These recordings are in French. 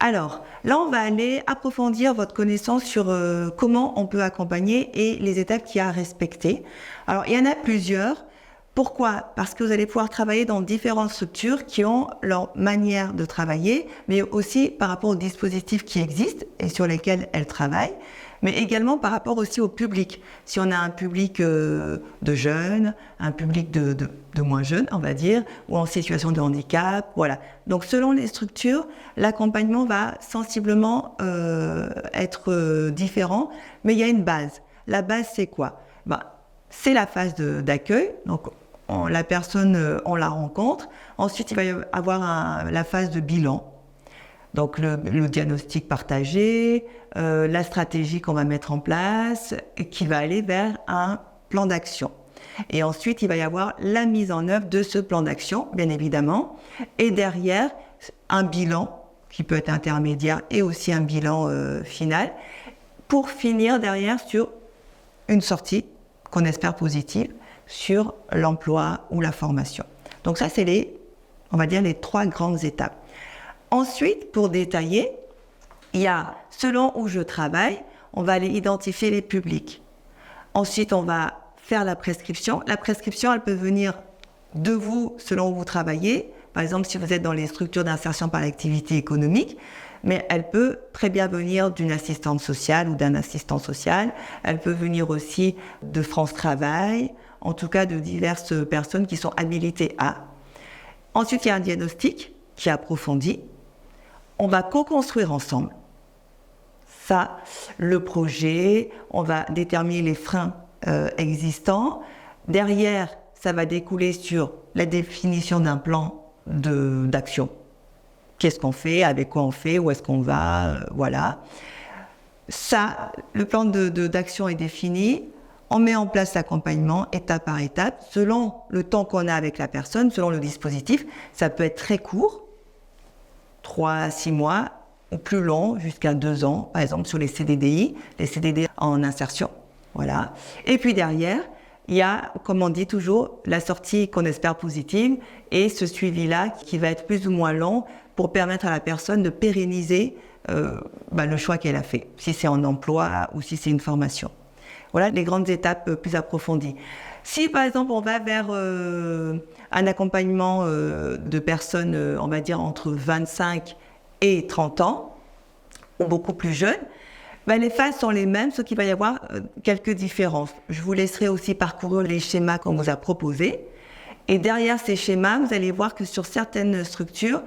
Alors, là, on va aller approfondir votre connaissance sur comment on peut accompagner et les étapes qu'il y a à respecter. Alors, il y en a plusieurs. Pourquoi ? Parce que vous allez pouvoir travailler dans différentes structures qui ont leur manière de travailler, mais aussi par rapport aux dispositifs qui existent et sur lesquels elles travaillent, mais également par rapport aussi au public. Si on a un public de jeunes, un public de moins jeunes, on va dire, ou en situation de handicap, voilà. Donc selon les structures, l'accompagnement va sensiblement être différent, mais il y a une base. La base, c'est quoi ? C'est la phase d'accueil, donc la personne, on la rencontre. Ensuite, il va y avoir la phase de bilan. Donc le diagnostic partagé, la stratégie qu'on va mettre en place, et qui va aller vers un plan d'action. Et ensuite, il va y avoir la mise en œuvre de ce plan d'action, bien évidemment. Et derrière, un bilan qui peut être intermédiaire et aussi un bilan final, pour finir derrière sur une sortie qu'on espère positive sur l'emploi ou la formation. Donc ça, c'est on va dire les 3 grandes étapes. Ensuite, pour détailler, il y a, selon où je travaille, on va aller identifier les publics. Ensuite, on va faire la prescription. La prescription, elle peut venir de vous, selon où vous travaillez. Par exemple, si vous êtes dans les structures d'insertion par l'activité économique, mais elle peut très bien venir d'une assistante sociale ou d'un assistant social. Elle peut venir aussi de France Travail, en tout cas de diverses personnes qui sont habilitées à. Ensuite, il y a un diagnostic qui est approfondi. On va co-construire ensemble. Ça, le projet, on va déterminer les freins existants. Derrière, ça va découler sur la définition d'un plan d'action. Qu'est-ce qu'on fait, avec quoi on fait, où est-ce qu'on va, voilà. Ça, le plan d'action est défini. On met en place l'accompagnement étape par étape, selon le temps qu'on a avec la personne, selon le dispositif. Ça peut être très court, 3 à 6 mois, ou plus long, jusqu'à 2 ans, par exemple sur les CDDI, les CDD en insertion. Voilà. Et puis derrière, il y a, comme on dit toujours, la sortie qu'on espère positive et ce suivi-là qui va être plus ou moins long pour permettre à la personne de pérenniser le choix qu'elle a fait, si c'est en emploi ou si c'est une formation. Voilà les grandes étapes plus approfondies. Si par exemple on va vers un accompagnement de personnes, on va dire entre 25 et 30 ans, ou beaucoup plus jeunes, les phases sont les mêmes, sauf qu'il va y avoir quelques différences. Je vous laisserai aussi parcourir les schémas qu'on vous a proposés. Et derrière ces schémas, vous allez voir que sur certaines structures,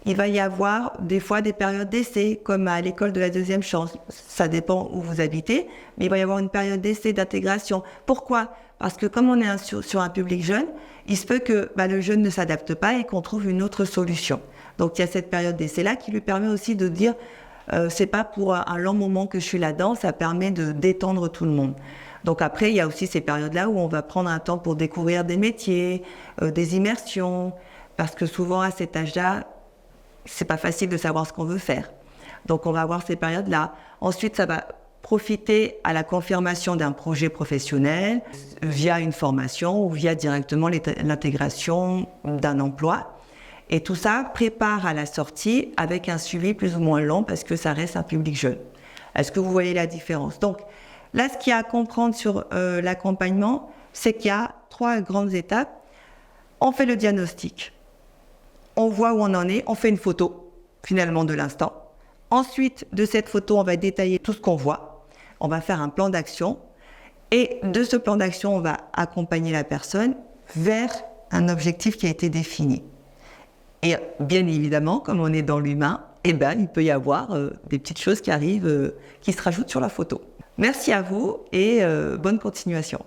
il va y avoir des fois des périodes d'essai, comme à l'école de la deuxième chance. Ça dépend où vous habitez, mais il va y avoir une période d'essai, d'intégration. Pourquoi ? Parce que comme on est sur un public jeune, il se peut que le jeune ne s'adapte pas et qu'on trouve une autre solution. Donc il y a cette période d'essai-là qui lui permet aussi de dire c'est pas pour un long moment que je suis là-dedans, ça permet de détendre tout le monde. Donc après, il y a aussi ces périodes-là où on va prendre un temps pour découvrir des métiers, des immersions, parce que souvent à cet âge-là, c'est pas facile de savoir ce qu'on veut faire. Donc on va avoir ces périodes-là. Ensuite, ça va profiter à la confirmation d'un projet professionnel via une formation ou via directement l'intégration d'un emploi. Et tout ça prépare à la sortie avec un suivi plus ou moins long parce que ça reste un public jeune. Est-ce que vous voyez la différence ? Donc là, ce qu'il y a à comprendre sur l'accompagnement, c'est qu'il y a 3 grandes étapes. On fait le diagnostic. On voit où on en est, on fait une photo, finalement, de l'instant. Ensuite, de cette photo, on va détailler tout ce qu'on voit. On va faire un plan d'action. Et de ce plan d'action, on va accompagner la personne vers un objectif qui a été défini. Et bien évidemment, comme on est dans l'humain, il peut y avoir des petites choses qui arrivent, qui se rajoutent sur la photo. Merci à vous et bonne continuation.